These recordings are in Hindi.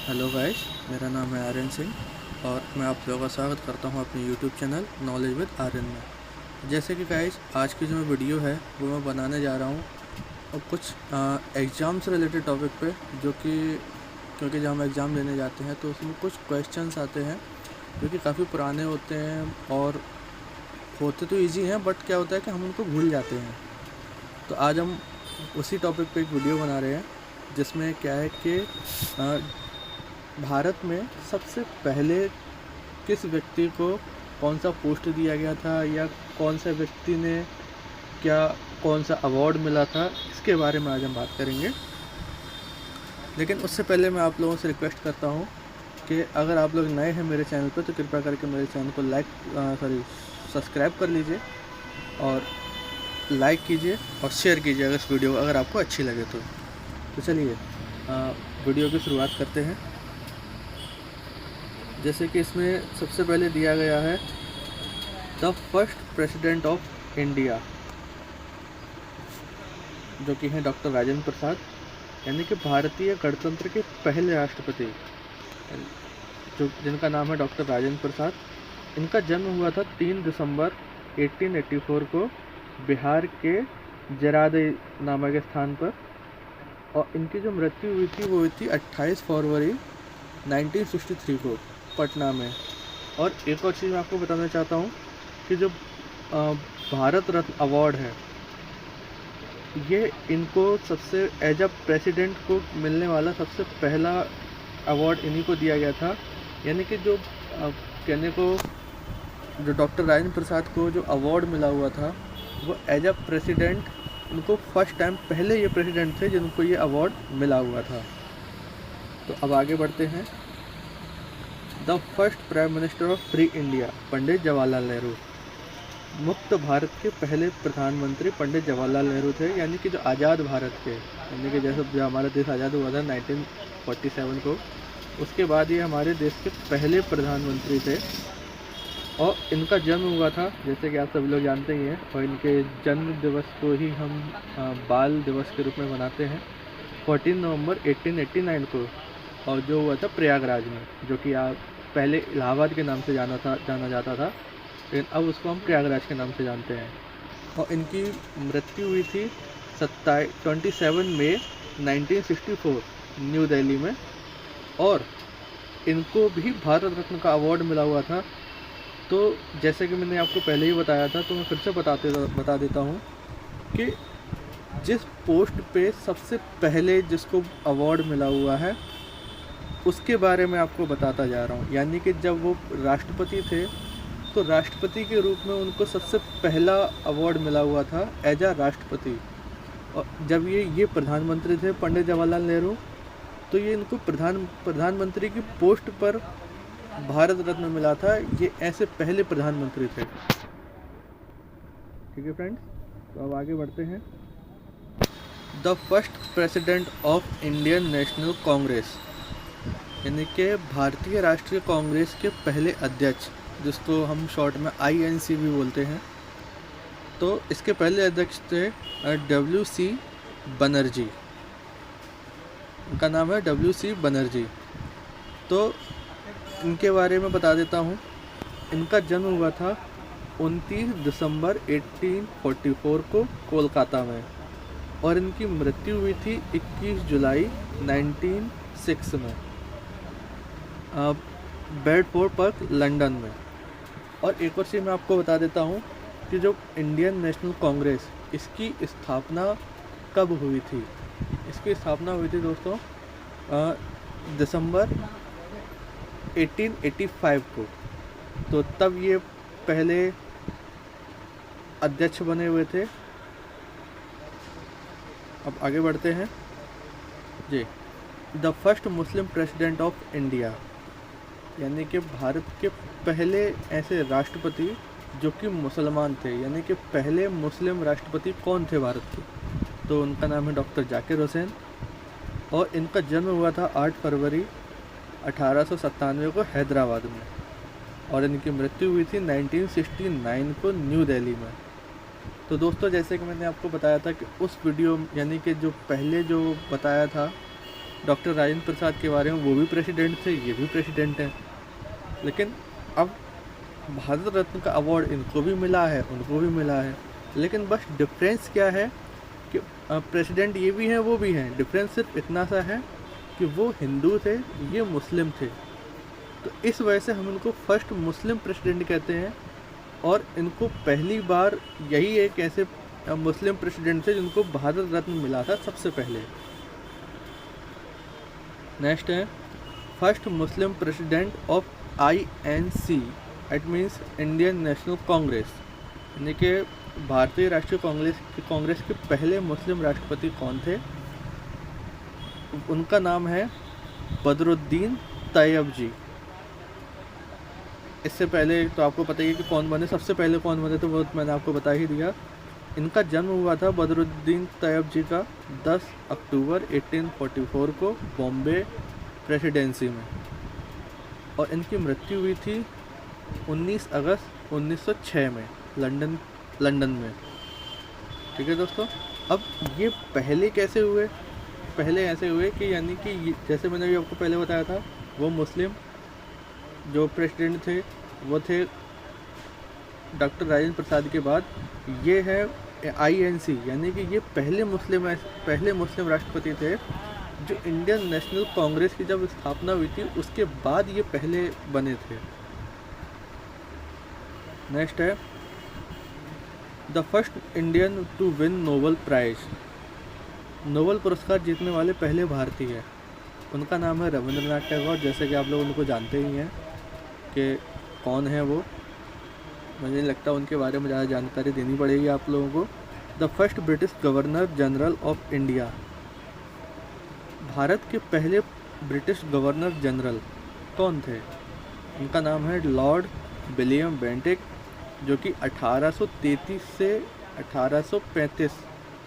हेलो गाइस, मेरा नाम है आर्यन सिंह और मैं आप लोगों का स्वागत करता हूं अपने YouTube channel knowledge with Aryan में। जैसे कि गाइस, आज की जो वीडियो है वो मैं बनाने जा रहा हूं और कुछ एग्ज़ाम से रिलेटेड टॉपिक पे, जो कि क्योंकि जब हम एग्ज़ाम देने जाते हैं तो उसमें कुछ क्वेश्चंस आते हैं जो कि काफ़ी पुराने होते हैं और होते तो ईजी हैं, बट क्या होता है कि हम उनको भूल जाते हैं। तो आज हम उसी टॉपिक पे एक वीडियो बना रहे हैं जिसमें क्या है कि भारत में सबसे पहले किस व्यक्ति को कौन सा पोस्ट दिया गया था, या कौन सा व्यक्ति ने कौन सा अवार्ड मिला था, इसके बारे में आज हम बात करेंगे। लेकिन उससे पहले मैं आप लोगों से रिक्वेस्ट करता हूँ कि अगर आप लोग नए हैं मेरे चैनल पर तो कृपया करके मेरे चैनल को सब्सक्राइब कर लीजिए और लाइक कीजिए और शेयर कीजिए अगर इस वीडियो अगर आपको अच्छी लगे तो चलिए वीडियो की शुरुआत करते हैं। जैसे कि इसमें सबसे पहले दिया गया है the first president of India, जो कि हैं डॉक्टर राजेंद्र प्रसाद, यानी कि भारतीय गणतंत्र के पहले राष्ट्रपति, जो जिनका नाम है डॉक्टर राजेंद्र प्रसाद। इनका जन्म हुआ था 3 दिसंबर 1884 को बिहार के जरादे नामक स्थान पर, और इनकी जो मृत्यु हुई थी वो हुई थी 28 फरवरी 1963 को पटना में। और एक और चीज़ मैं आपको बताना चाहता हूँ कि जो भारत रत्न अवार्ड है, ये इनको सबसे एज अ प्रेसिडेंट को मिलने वाला सबसे पहला अवार्ड इन्हीं को दिया गया था। यानी कि जो डॉक्टर राजेंद्र प्रसाद को जो अवार्ड मिला हुआ था वो एज अ प्रेसिडेंट, उनको फर्स्ट टाइम पहले ये प्रेसिडेंट थे जिनको ये अवार्ड मिला हुआ था। तो अब आगे बढ़ते हैं। The first prime minister of free India, Pandit Jawaharlal Nehru. मुक्त भारत के पहले प्रधानमंत्री पंडित जवाहरलाल नेहरू थे, यानी कि जो आज़ाद भारत के, यानी कि जैसे जो हमारा देश आज़ाद हुआ था 1947 को, उसके बाद ये हमारे देश के पहले प्रधानमंत्री थे। और इनका जन्म हुआ था, जैसे कि आप सभी लोग जानते ही हैं, और इनके जन्म दिवस को ही हम बाल दिवस के रूप में मनाते हैं 14 नवंबर 1889 को, और जो हुआ था प्रयागराज में, जो कि आप पहले इलाहाबाद के नाम से जाना जाता था, लेकिन अब उसको हम प्रयागराज के नाम से जानते हैं। और इनकी मृत्यु हुई थी 27 मई 1964 न्यू दिल्ली में, और इनको भी भारत रत्न का अवार्ड मिला हुआ था। तो जैसे कि मैंने आपको पहले ही बताया था, तो मैं फिर से बता देता हूँ कि जिस पोस्ट पे सबसे पहले जिसको अवार्ड मिला हुआ है उसके बारे में आपको बताता जा रहा हूँ। यानी कि जब वो राष्ट्रपति थे तो राष्ट्रपति के रूप में उनको सबसे पहला अवार्ड मिला हुआ था एज आ राष्ट्रपति। और जब ये प्रधानमंत्री थे पंडित जवाहरलाल नेहरू, तो ये इनको प्रधानमंत्री की पोस्ट पर भारत रत्न मिला था। ये ऐसे पहले प्रधानमंत्री थे। ठीक है फ्रेंड्स, तो अब आगे बढ़ते हैं। The first president of Indian national Congress, यानी कि भारतीय राष्ट्रीय कांग्रेस के पहले अध्यक्ष, जिसको हम शॉर्ट में INC भी बोलते हैं, तो इसके पहले अध्यक्ष थे WC बनर्जी। इनका नाम है WC बनर्जी। तो इनके बारे में बता देता हूँ। इनका जन्म हुआ था 29 दिसंबर 1844 को कोलकाता में, और इनकी मृत्यु हुई थी 21 जुलाई 1906 में बेडफोर्ड पार्क लंदन में। और एक और चीज़ मैं आपको बता देता हूँ कि जो इंडियन नेशनल कांग्रेस, इसकी स्थापना कब हुई थी। इसकी स्थापना हुई थी दोस्तों दिसंबर 1885 को। तो तब ये पहले अध्यक्ष बने हुए थे। अब आगे बढ़ते हैं जी। The first Muslim president of India, यानी कि भारत के पहले ऐसे राष्ट्रपति जो कि मुसलमान थे, यानी कि पहले मुस्लिम राष्ट्रपति कौन थे भारत के, तो उनका नाम है डॉक्टर जाकिर हुसैन। और इनका जन्म हुआ था 8 फरवरी 1897 को हैदराबाद में, और इनकी मृत्यु हुई थी 1969 को न्यू दिल्ली में। तो दोस्तों, जैसे कि मैंने आपको बताया था कि उस वीडियो, यानी कि जो पहले जो बताया था डॉक्टर राजेंद्र प्रसाद के बारे में, वो भी प्रेसिडेंट थे, ये भी प्रेसिडेंट हैं। लेकिन अब भारत रत्न का अवार्ड इनको भी मिला है, उनको भी मिला है, लेकिन बस डिफरेंस क्या है कि प्रेसिडेंट ये भी हैं, वो भी हैं। डिफरेंस सिर्फ इतना सा है कि वो हिंदू थे, ये मुस्लिम थे। तो इस वजह से हम इनको फर्स्ट मुस्लिम प्रेसिडेंट कहते हैं, और इनको पहली बार यही एक ऐसे मुस्लिम प्रेसिडेंट थे जिनको भारत रत्न मिला था सबसे पहले। नेक्स्ट है first Muslim president of INC, it means Indian national Congress, यानी कि भारतीय राष्ट्रीय कांग्रेस के पहले मुस्लिम राष्ट्रपति कौन थे? उनका नाम है बदरुद्दीन तैयब जी। इससे पहले तो आपको पता ही है कि कौन बने, सबसे पहले कौन बने, तो वो मैंने आपको बता ही दिया। इनका जन्म हुआ था बदरुद्दीन तैयब जी का 10 अक्टूबर 1844 को बॉम्बे प्रेसिडेंसी में, और इनकी मृत्यु हुई थी 19 अगस्त 1906 में लंदन में। ठीक है दोस्तों, अब ये पहले कैसे हुए? पहले ऐसे हुए कि यानी कि जैसे मैंने भी आपको पहले बताया था, वो मुस्लिम जो प्रेसिडेंट थे वो थे डॉक्टर राजेंद्र प्रसाद के बाद ये है INC, यानी कि ये पहले मुस्लिम राष्ट्रपति थे जो इंडियन नेशनल कांग्रेस की जब स्थापना हुई थी उसके बाद ये पहले बने थे। नेक्स्ट है the first Indian to win Nobel prize, Nobel पुरस्कार जीतने वाले पहले भारतीय, उनका नाम है रविंद्रनाथ टैगोर। जैसे कि आप लोग उनको जानते ही हैं कि कौन है वो, मुझे नहीं लगता उनके बारे में ज़्यादा जानकारी देनी पड़ेगी आप लोगों को। The first British governor general of India, Bharat के पहले ब्रिटिश गवर्नर जनरल कौन थे? उनका नाम है लॉर्ड विलियम बेंटिक, जो कि 1833 से 1835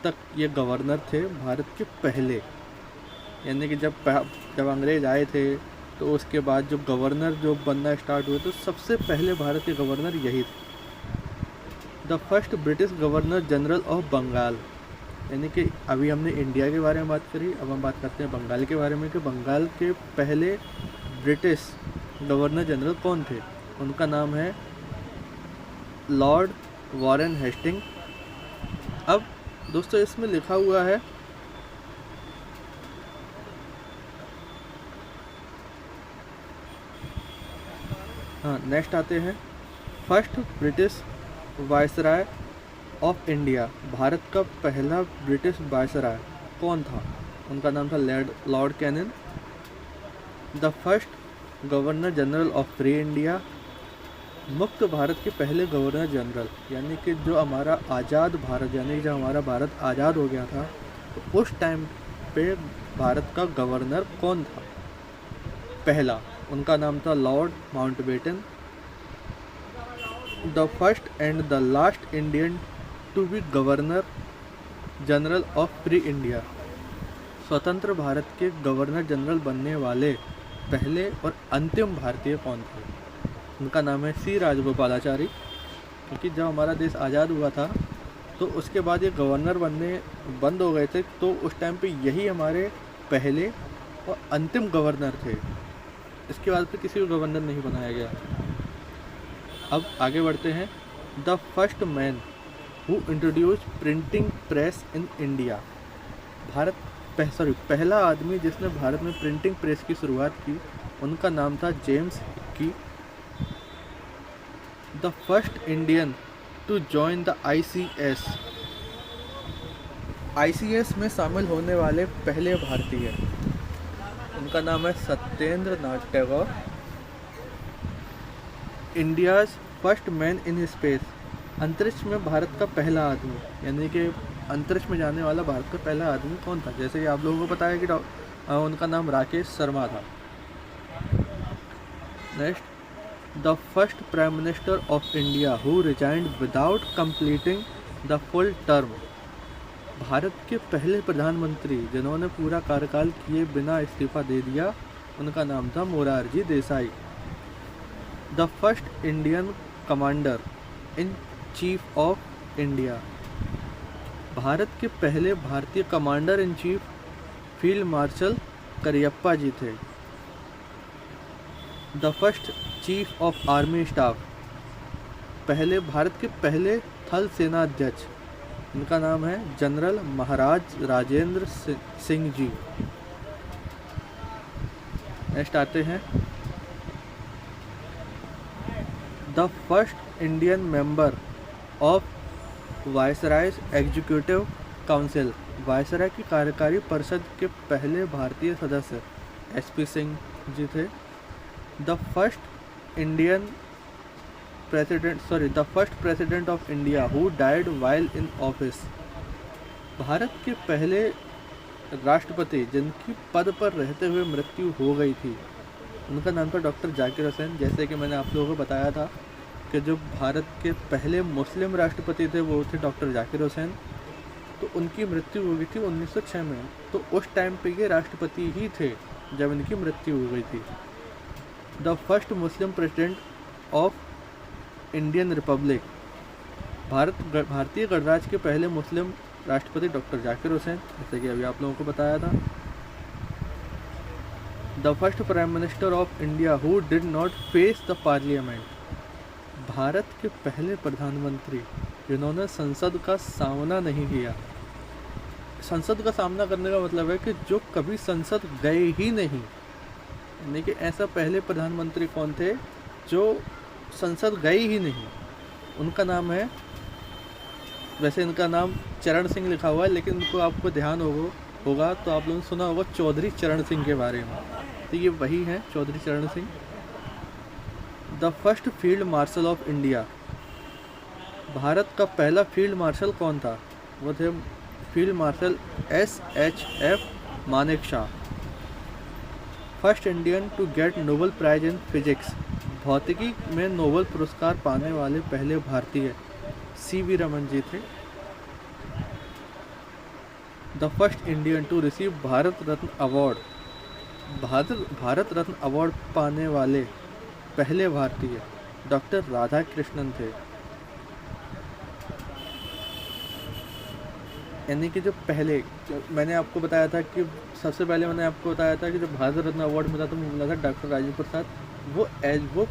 तक ये गवर्नर थे भारत के पहले, यानी कि जब अंग्रेज आए थे तो उसके बाद जो गवर्नर जो बनना स्टार्ट हुए तो सबसे पहले भारत के गवर्नर यही थे। The first British governor general of Bengal, यानी कि अभी हमने इंडिया के बारे में बात करी, अब हम बात करते हैं बंगाल के बारे में कि बंगाल के पहले ब्रिटिश गवर्नर जनरल कौन थे? उनका नाम है लॉर्ड वॉरेन हेस्टिंग। अब दोस्तों इसमें लिखा हुआ है नेक्स्ट आते हैं first British viceroy of India, Bharat का पहला ब्रिटिश वायसराय कौन था? उनका नाम था Lord Canning. The first governor general of free India, मुक्त भारत के पहले गवर्नर जनरल, यानी कि जो हमारा आज़ाद भारत, यानी कि जब हमारा भारत आज़ाद हो गया था तो उस टाइम पे भारत का गवर्नर कौन था? पहला, उनका नाम था Lord Mountbatten. The first and the last Indian to be governor general of free India, स्वतंत्र भारत के गवर्नर जनरल बनने वाले पहले और अंतिम भारतीय कौन थे? उनका नाम है C राजगोपालाचारी। क्योंकि जब हमारा देश आज़ाद हुआ था तो उसके बाद ये गवर्नर बनने बंद हो गए थे, तो उस टाइम पे यही हमारे पहले और अंतिम गवर्नर थे। इसके बाद फिर किसी को गवर्नर नहीं बनाया गया। अब आगे बढ़ते हैं। The first man who introduce printing press in India, पहला आदमी जिसने भारत में प्रिंटिंग प्रेस की शुरुआत की, उनका नाम था James Hicky. The first Indian to join the ICS में शामिल होने वाले पहले भारतीय, उनका नाम है Satyendra Nath Tagore. India's first man in space, अंतरिक्ष में भारत का पहला आदमी, यानी कि अंतरिक्ष में जाने वाला भारत का पहला आदमी कौन था? जैसे कि आप लोगों को पता है कि उनका नाम राकेश शर्मा था। Next, the first prime minister of India who resigned without completing the full term, Bharat के पहले प्रधानमंत्री जिन्होंने पूरा कार्यकाल किए बिना इस्तीफा दे दिया, उनका नाम था Morarji Desai. The first Indian commander in chief of India, Bharat के पहले भारतीय commander in chief field marshal Cariappa ji थे। The first chief of army staff, Bharat के पहले थल सेना अध्यक्ष, इनका नाम है जनरल महाराज राजेंद्र सिंह जी। नेक्स्ट आते हैं the first Indian member of viceroy executive council, viceroy की कार्यकारी परिषद के पहले भारतीय सदस्य SP सिंह जी थे। The first president of India who died while in office, Bharat के पहले राष्ट्रपति जिनकी पद पर रहते हुए मृत्यु हो गई थी, उनका नाम था डॉक्टर जाकिर हुसैन। जैसे कि मैंने आप लोगों को बताया था कि जो भारत के पहले मुस्लिम राष्ट्रपति थे वो थे डॉक्टर जाकिर हुसैन, तो उनकी मृत्यु हो गई थी 1906 में। तो उस टाइम पे ये राष्ट्रपति ही थे जब इनकी मृत्यु हो गई थी। The first Muslim president of Indian Republic, भारतीय गणराज्य के पहले मुस्लिम राष्ट्रपति डॉक्टर जाकिर हुसैन, जैसे कि अभी आप लोगों को बताया था। The first prime minister of India who did not face the parliament, Bharat के पहले प्रधानमंत्री जिन्होंने संसद का सामना नहीं किया। संसद का सामना करने का मतलब है कि जो कभी संसद गए ही नहीं, यानी कि ऐसा पहले प्रधानमंत्री कौन थे जो संसद गए ही नहीं। उनका नाम है, वैसे इनका नाम चरण सिंह लिखा हुआ है, लेकिन इनको आपको ध्यान होगा तो आप लोगों ने सुना होगा चौधरी चरण सिंह के बारे में, तो ये वही हैं Chaudhary Charan Singh. The first field marshal of India, Bharat का पहला फील्ड मार्शल कौन था? वो थे field marshal SHF Manekshaw. First Indian to get Nobel prize in physics, भौतिकी में नोबेल पुरस्कार पाने वाले पहले भारतीय CV रमन जी थे। The first Indian to receive Bharat Ratna award, Bharat Ratna award पाने वाले पहले भारतीय डॉक्टर राधा कृष्णन थे। यानी कि जो मैंने आपको बताया था कि सबसे पहले मैंने आपको बताया था कि जो भारत रत्न अवार्ड मिला था वो मिला था डॉक्टर राजेंद्र प्रसाद, वो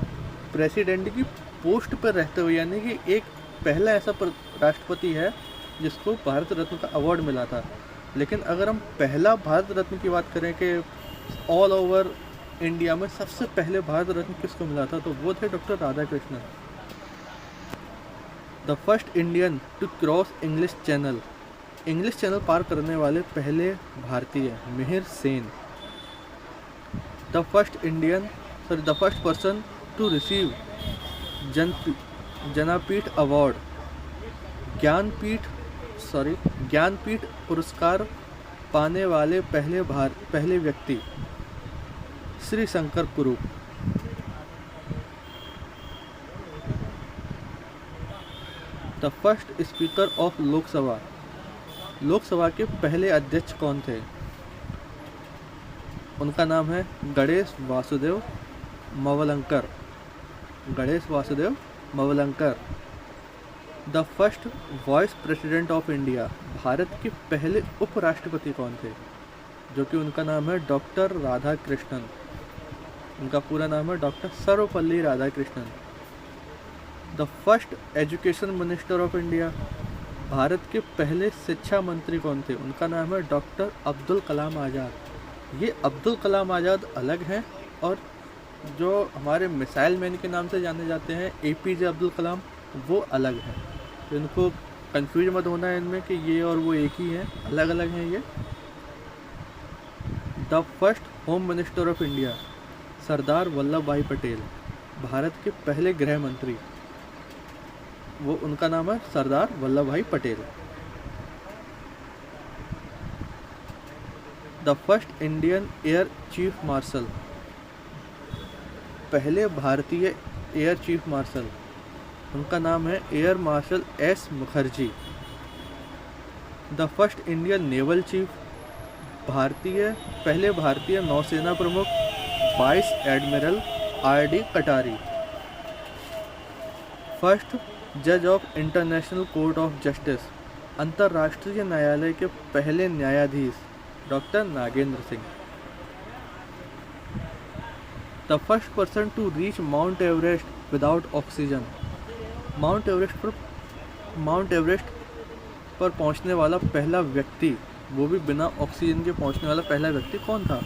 प्रेसिडेंट की पोस्ट पर रहते हुए, यानी कि एक पहला ऐसा राष्ट्रपति है जिसको भारत रत्न का अवार्ड मिला था। लेकिन अगर हम पहला भारत रत्न की बात करें कि ऑल ओवर इंडिया में सबसे पहले भारत रत्न किसको मिला था, तो वो थे doctor Radha Krishnan. The first Indian to cross English channel पार करने वाले पहले भारतीय Mihir Sen. The first person to receive Jnanpith award, Jnanpith पुरस्कार पाने वाले पहले व्यक्ति Shri Shankar Kurup. The first speaker of Lok Sabha के पहले अध्यक्ष कौन थे? उनका नाम है Ganesh Vasudev Mavalankar. The first vice president of India, Bharat के पहले उपराष्ट्रपति कौन थे? जो कि उनका नाम है डॉक्टर राधा कृष्णन। उनका पूरा नाम है doctor Sarvepalli Radhakrishnan. The first education minister of India, Bharat के पहले शिक्षा मंत्री कौन थे? उनका नाम है डॉक्टर अब्दुल कलाम आज़ाद। ये अब्दुल कलाम आज़ाद अलग हैं और जो हमारे मिसाइल मैन के नाम से जाने जाते हैं APJ अब्दुल कलाम, वो अलग हैं। तो इनको कंफ्यूज मत होना है इनमें कि ये और वो एक ही हैं, अलग अलग हैं ये। The first home minister of India, Sardar Vallabh Bhai Patel, Bharat के पहले गृह मंत्री, वो उनका नाम है Sardar Vallabh Bhai Patel. The first Indian air chief marshal, पहले भारतीय एयर चीफ मार्शल, उनका नाम है air marshal S Mukherjee. The first Indian naval chief, पहले भारतीय नौसेना प्रमुख vice admiral RD Katari. First जज of international court of justice, अंतर्राष्ट्रीय न्यायालय के पहले न्यायाधीश doctor Nagendra Singh. The first person to reach Mount Everest without oxygen. Mount Everest पर पहुंचने वाला पहला व्यक्ति, वो भी बिना ऑक्सीजन के पहुंचने वाला पहला व्यक्ति कौन था?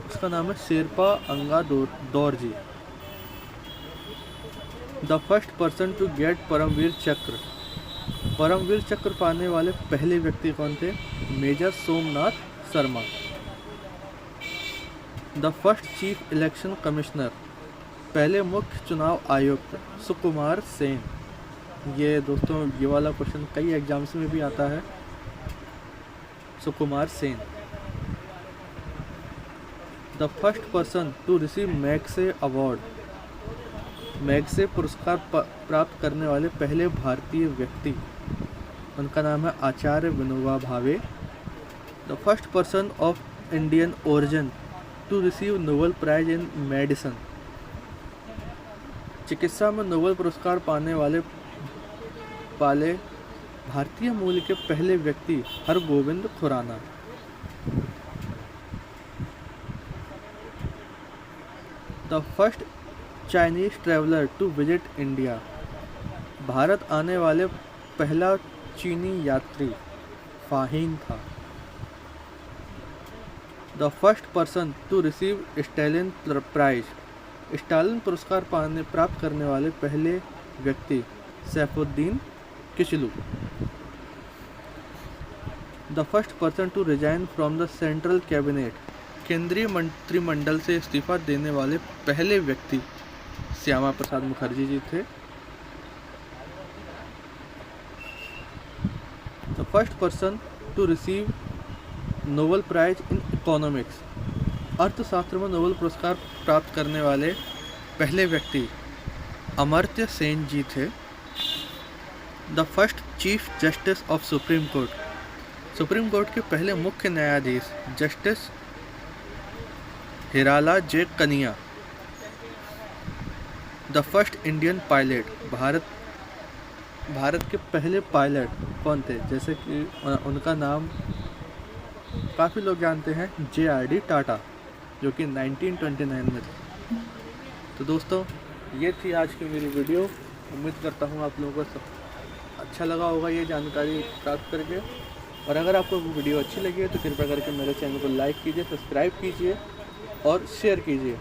उसका नाम है Sherpa Anga Dorji. The first person to get Paramvir Chakra. Paramvir Chakra पाने वाले पहले व्यक्ति कौन थे? Major Somnath Sharma. The first chief election commissioner, पहले मुख्य चुनाव आयुक्त सुकुमार सेन। ये दोस्तों ये वाला क्वेश्चन कई एग्जाम्स में भी आता है, Sukumar Sen. The first person to receive Magsaysay award, Magsaysay पुरस्कार प्राप्त करने वाले पहले भारतीय व्यक्ति, उनका नाम है Acharya Vinoba Bhave. The first person of Indian origin to receive Nobel prize in medicine, चिकित्सा में नोबेल पुरस्कार पाने वाले भारतीय मूल के पहले व्यक्ति Hargobind Khorana. The first Chinese traveller to visit India, Bharat आने वाले पहला चीनी यात्री फाहिन था। The first person to receive Stalin prize, Stalin पुरस्कार प्राप्त करने वाले पहले व्यक्ति Saifuddin Kitchlew. The first person to resign from the central cabinet, केंद्रीय मंत्रिमंडल से इस्तीफा देने वाले पहले व्यक्ति श्यामा प्रसाद मुखर्जी जी थे। The first person to receive Nobel prize in economics, अर्थशास्त्र में नोबेल पुरस्कार प्राप्त करने वाले पहले व्यक्ति अमर्त्य सेन जी थे। The first chief justice of supreme court, supreme court के पहले मुख्य न्यायाधीश जस्टिस हिराला जे कनिया। The first Indian pilot, Bharat के पहले पायलट कौन थे? जैसे कि उनका नाम काफ़ी लोग जानते हैं, JRD टाटा, जो कि 1929 में थे। तो दोस्तों ये थी आज की मेरी वीडियो। उम्मीद करता हूँ आप लोगों को अच्छा लगा होगा ये जानकारी प्राप्त करके। और अगर आपको वीडियो अच्छी लगी है तो कृपया करके मेरे चैनल को लाइक कीजिए, सब्सक्राइब कीजिए और शेयर कीजिए।